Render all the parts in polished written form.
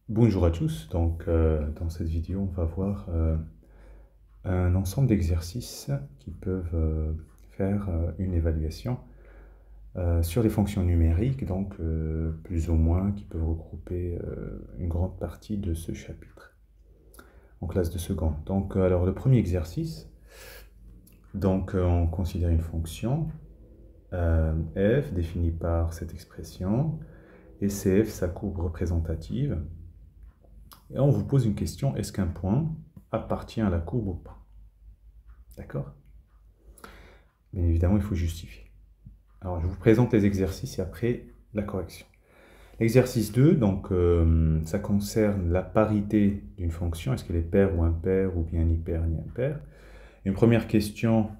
Bonjour à tous, dans cette vidéo on va voir un ensemble d'exercices qui peuvent faire une évaluation sur les fonctions numériques, plus ou moins qui peuvent regrouper une grande partie de ce chapitre en classe de seconde. Alors le premier exercice, on considère une fonction f définie par cette expression et cf sa courbe représentative. Et on vous pose une question, est-ce qu'un point appartient à la courbe ou pas? D'accord? Bien évidemment, il faut justifier. Alors, je vous présente les exercices et après la correction. L'exercice 2, ça concerne la parité d'une fonction. Est-ce qu'elle est paire ou impaire, ou bien ni paire ni impaire? Une première question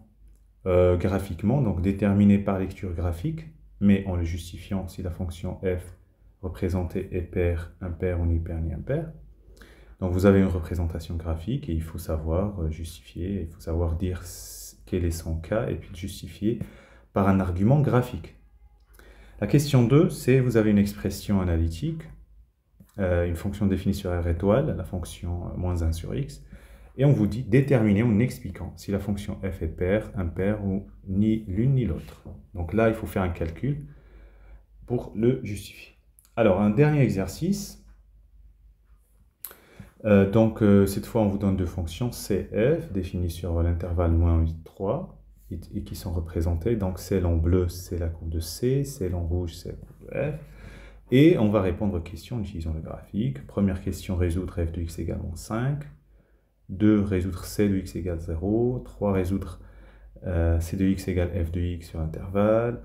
graphiquement, donc déterminée par lecture graphique, mais en le justifiant si la fonction f représentée est paire, impaire ou ni paire ni impaire. Donc vous avez une représentation graphique et il faut savoir justifier, il faut savoir dire quel est son cas et puis le justifier par un argument graphique. La question 2, c'est vous avez une expression analytique, une fonction définie sur R étoile, la fonction moins 1 sur x, et on vous dit déterminer en expliquant si la fonction f est paire, impaire ou ni l'une ni l'autre. Donc là, il faut faire un calcul pour le justifier. Alors, un dernier exercice. Cette fois, on vous donne deux fonctions CF définies sur l'intervalle moins 8, 3 et qui sont représentées. Donc, celle en bleu, c'est la courbe de C, celle en rouge, c'est la courbe de F. Et on va répondre aux questions en utilisant le graphique. Première question, résoudre f de x égale moins 5. 2, résoudre c de x égale 0. 3, résoudre c de x égale f de x sur l'intervalle.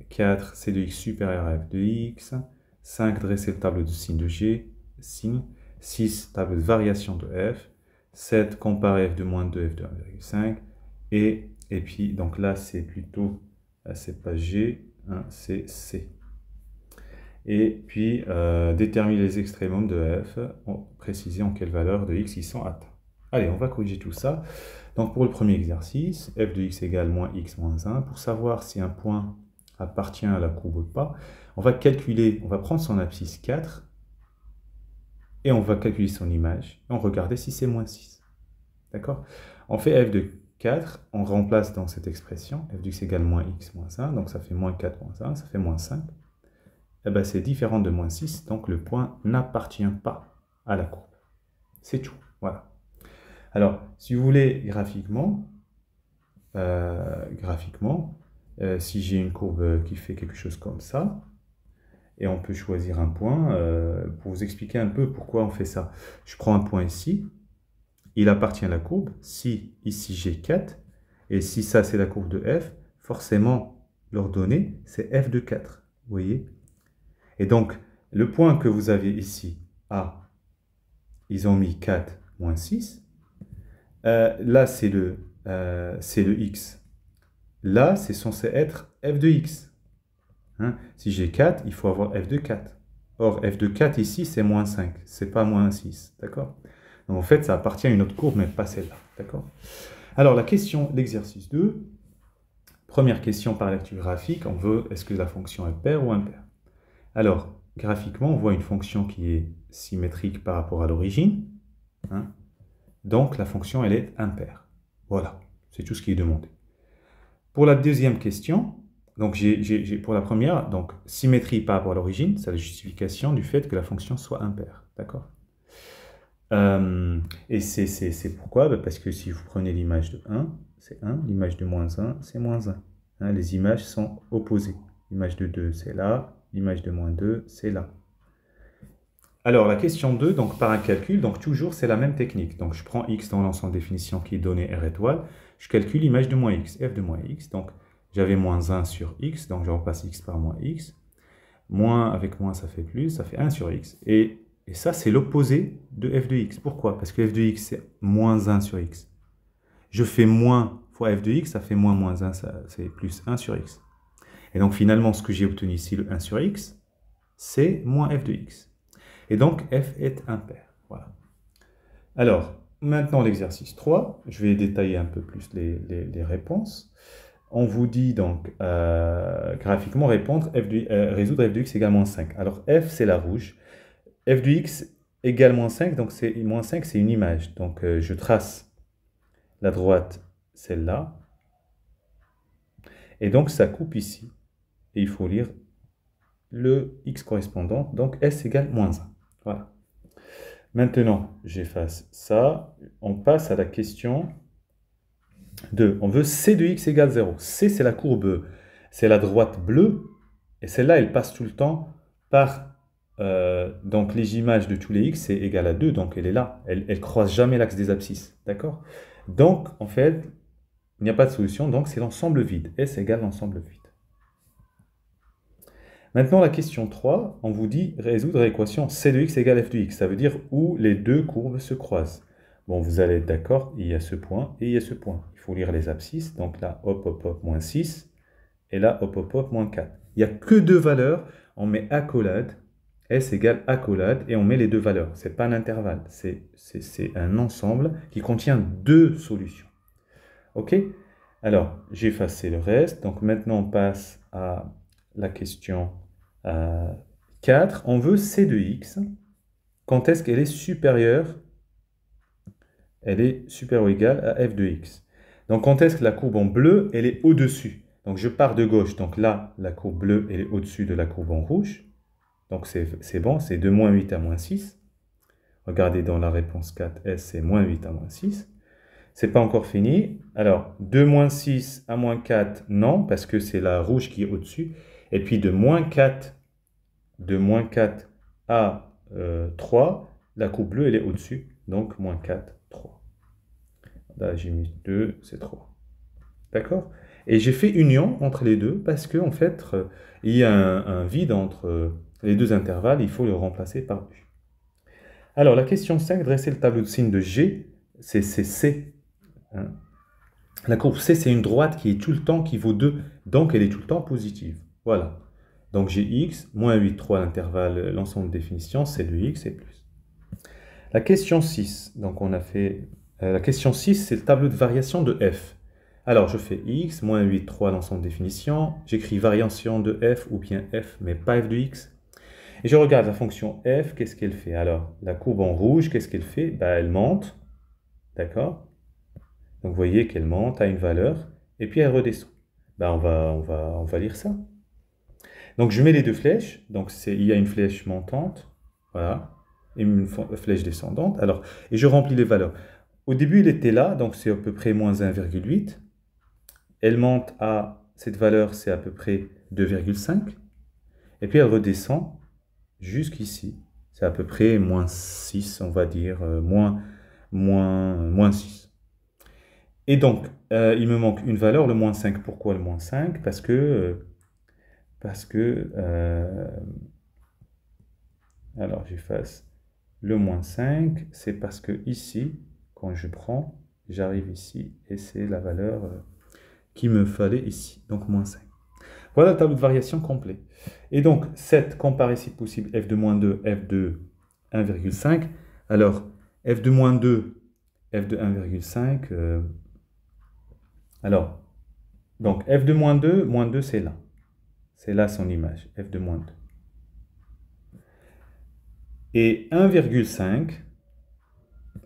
4, c de x supérieur à f de x. 5, dresser le tableau de signe de G. Signe. 6, table de variation de f. 7, comparer f de moins 2, f de 1,5. Et puis, donc là, c'est plutôt, c'est pas G, hein, c'est C. Et puis, déterminer les extrémums de f, préciser en quelle valeur de x ils sont atteints. Allez, on va corriger tout ça. Donc, pour le premier exercice, f de x égale moins x moins 1. Pour savoir si un point appartient à la courbe ou pas, on va calculer, on va prendre son abscisse 4, et on va calculer son image, et on regarde si c'est moins 6. D'accord? On fait f de 4, on remplace dans cette expression, f de x égale moins x moins 1, donc ça fait moins 4 moins 1, ça fait moins 5. Et bien c'est différent de moins 6, donc le point n'appartient pas à la courbe. C'est tout, voilà. Alors, si vous voulez graphiquement, si j'ai une courbe qui fait quelque chose comme ça, et on peut choisir un point pour vous expliquer un peu pourquoi on fait ça. Je prends un point ici, il appartient à la courbe. Si ici j'ai 4, et si ça c'est la courbe de f, forcément l'ordonnée c'est f de 4. Vous voyez? Et donc le point que vous avez ici, A, ils ont mis 4 moins 6. Là c'est le x. Là c'est censé être f de x. Hein? Si j'ai 4, il faut avoir f de 4. Or, f de 4 ici, c'est moins 5. C'est pas moins 6. D'accord? Donc, en fait, ça appartient à une autre courbe, mais pas celle-là. D'accord? Alors, la question, l'exercice 2. Première question par lecture graphique. On veut, est-ce que la fonction est paire ou impaire? Alors, graphiquement, on voit une fonction qui est symétrique par rapport à l'origine. Hein? Donc, la fonction, elle est impaire. Voilà. C'est tout ce qui est demandé. Pour la deuxième question, donc pour la première, donc symétrie par rapport à l'origine, c'est la justification du fait que la fonction soit impaire. D'accord? Et c'est pourquoi? Parce que si vous prenez l'image de 1, c'est 1, l'image de moins 1, c'est moins 1. Hein, les images sont opposées. L'image de 2, c'est là, l'image de moins 2, c'est là. Alors, la question 2, donc par un calcul, donc toujours c'est la même technique. Donc je prends x dans l'ensemble de définition qui est donné R étoile, je calcule l'image de moins x, f de moins x, donc j'avais moins 1 sur x, donc je remplace x par moins x. Moins avec moins, ça fait plus, ça fait 1 sur x. Et ça, c'est l'opposé de f de x. Pourquoi? Parce que f de x, c'est moins 1 sur x. Je fais moins fois f de x, ça fait moins 1, c'est plus 1 sur x. Et donc finalement, ce que j'ai obtenu ici, le 1 sur x, c'est moins f de x. Et donc, f est impair. Voilà. Alors, maintenant l'exercice 3. Je vais détailler un peu plus les réponses. On vous dit donc, graphiquement, résoudre f de x égale moins 5. Alors, f, c'est la rouge. f de x égale moins 5, donc moins 5, c'est une image. Donc je trace la droite, celle-là, et donc ça coupe ici. Et il faut lire le x correspondant, donc s égale moins 1. Voilà. Maintenant, j'efface ça. On passe à la question 2. On veut c de x égale 0. C, c'est la courbe, c'est la droite bleue. Et celle-là, elle passe tout le temps par... donc, les images de tous les x, c'est égal à 2. Donc, elle est là. Elle ne croise jamais l'axe des abscisses. D'accord? Donc, en fait, il n'y a pas de solution. Donc, c'est l'ensemble vide. S égale l'ensemble vide. Maintenant, la question 3, on vous dit résoudre l'équation c de x égale f de x. Ça veut dire où les deux courbes se croisent. Bon, vous allez être d'accord, il y a ce point et il y a ce point. Il faut lire les abscisses. Donc là, hop, hop, hop, moins 6. Et là, hop, hop, hop, moins 4. Il n'y a que deux valeurs. On met accolade. S égale accolade. Et on met les deux valeurs. Ce n'est pas un intervalle. C'est un ensemble qui contient deux solutions. OK? Alors, j'ai effacé le reste. Donc maintenant, on passe à la question 4. On veut c de x. Quand est-ce qu'elle est supérieure? Elle est supérieure ou égale à f de x. Donc quand est-ce que la courbe en bleu, elle est au-dessus? Donc je pars de gauche. Donc là, la courbe bleue, elle est au-dessus de la courbe en rouge. Donc c'est bon, c'est de moins 8 à moins 6. Regardez dans la réponse 4, S, c'est moins 8 à moins 6. C'est pas encore fini. Alors, de moins 6 à moins 4, non, parce que c'est la rouge qui est au-dessus. Et puis de moins 4 à 3, la courbe bleue, elle est au-dessus. Donc, moins 4, 3. Là, j'ai mis 2, c'est 3. D'accord? Et j'ai fait union entre les deux parce qu'en fait, il y a un vide entre les deux intervalles. Il faut le remplacer par U. Alors, la question 5, dresser le tableau de signes de G, c'est C. Hein? La courbe C, c'est une droite qui est tout le temps, qui vaut 2. Donc, elle est tout le temps positive. Voilà. Donc, j'ai x, moins 8, 3 à l'intervalle, l'ensemble de définition, c'est de x et plus. La question 6, donc on a fait... la question 6, c'est le tableau de variation de f. Alors, je fais x, moins 8, 3 l'ensemble de définition. J'écris variation de f ou bien f, mais pas f de x. Et je regarde la fonction f, qu'est-ce qu'elle fait? Alors, la courbe en rouge, qu'est-ce qu'elle fait? Elle monte, d'accord? Donc, vous voyez qu'elle monte à une valeur, et puis elle redescend. On va lire ça. Donc, je mets les deux flèches. Donc, il y a une flèche montante, voilà, et une flèche descendante. Alors, et je remplis les valeurs. Au début, il était là, donc c'est à peu près moins 1,8. Elle monte à, cette valeur, c'est à peu près 2,5. Et puis, elle redescend jusqu'ici. C'est à peu près moins 6, on va dire, moins 6. Et donc, il me manque une valeur, le moins 5. Pourquoi le moins 5? Parce que alors j'efface le moins 5, c'est parce que ici, quand je prends, j'arrive ici, et c'est la valeur qu'il me fallait ici, donc moins 5. Voilà le tableau de variation complet. Et donc, 7, comparer si possible f de moins 2, f de 1,5. Alors, f de moins 2, f de 1,5. Alors, donc f de moins 2 c'est là. C'est là son image, f de moins 2. Et 1,5,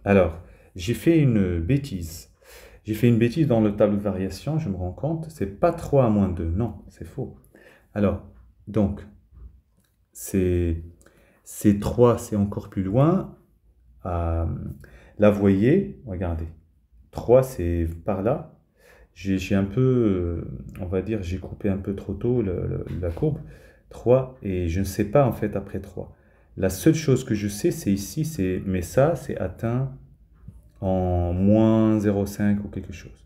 alors, j'ai fait une bêtise. J'ai fait une bêtise dans le tableau de variation, je me rends compte. C'est pas 3 à moins 2, non, c'est faux. Alors, donc, c'est 3, c'est encore plus loin. Là, vous voyez, regardez. 3, c'est par là. J'ai un peu, on va dire, j'ai coupé un peu trop tôt la courbe. 3, et je ne sais pas en fait après 3. La seule chose que je sais, c'est ici, mais ça, c'est atteint en moins 0,5 ou quelque chose.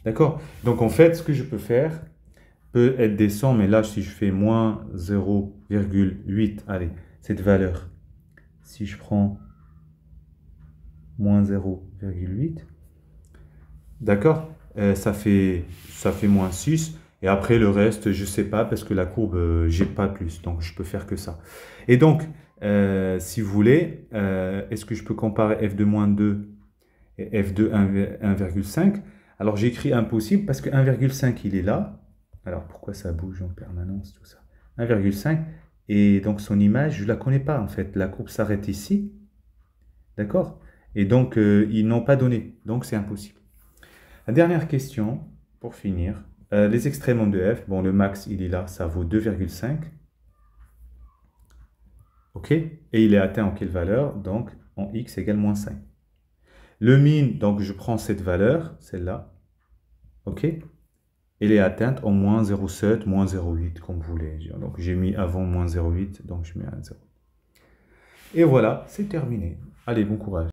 D'accord? Donc en fait, ce que je peux faire peut être des 100, mais là, si je fais moins 0,8, allez, cette valeur, si je prends moins 0,8, d'accord? Ça fait moins 6. Et après, le reste, je ne sais pas, parce que la courbe, j'ai pas plus. Donc, je peux faire que ça. Et donc, si vous voulez, est-ce que je peux comparer f de moins 2 et f de 1,5? Alors, j'écris impossible, parce que 1,5, il est là. Alors, pourquoi ça bouge en permanence, tout ça? 1,5, Et donc son image, je ne la connais pas en fait. La courbe s'arrête ici. D'accord? Et donc ils n'ont pas donné. Donc c'est impossible. La dernière question, pour finir. Les extrémums de f, bon le max il est là, ça vaut 2,5. Ok? Et il est atteint en quelle valeur? Donc en x égale moins 5. Le min, donc je prends cette valeur, celle-là. Ok? Elle est atteinte en moins 0,7, moins 0,8, comme vous voulez. Donc j'ai mis avant moins 0,8, donc je mets un 0. Et voilà, c'est terminé. Allez, bon courage.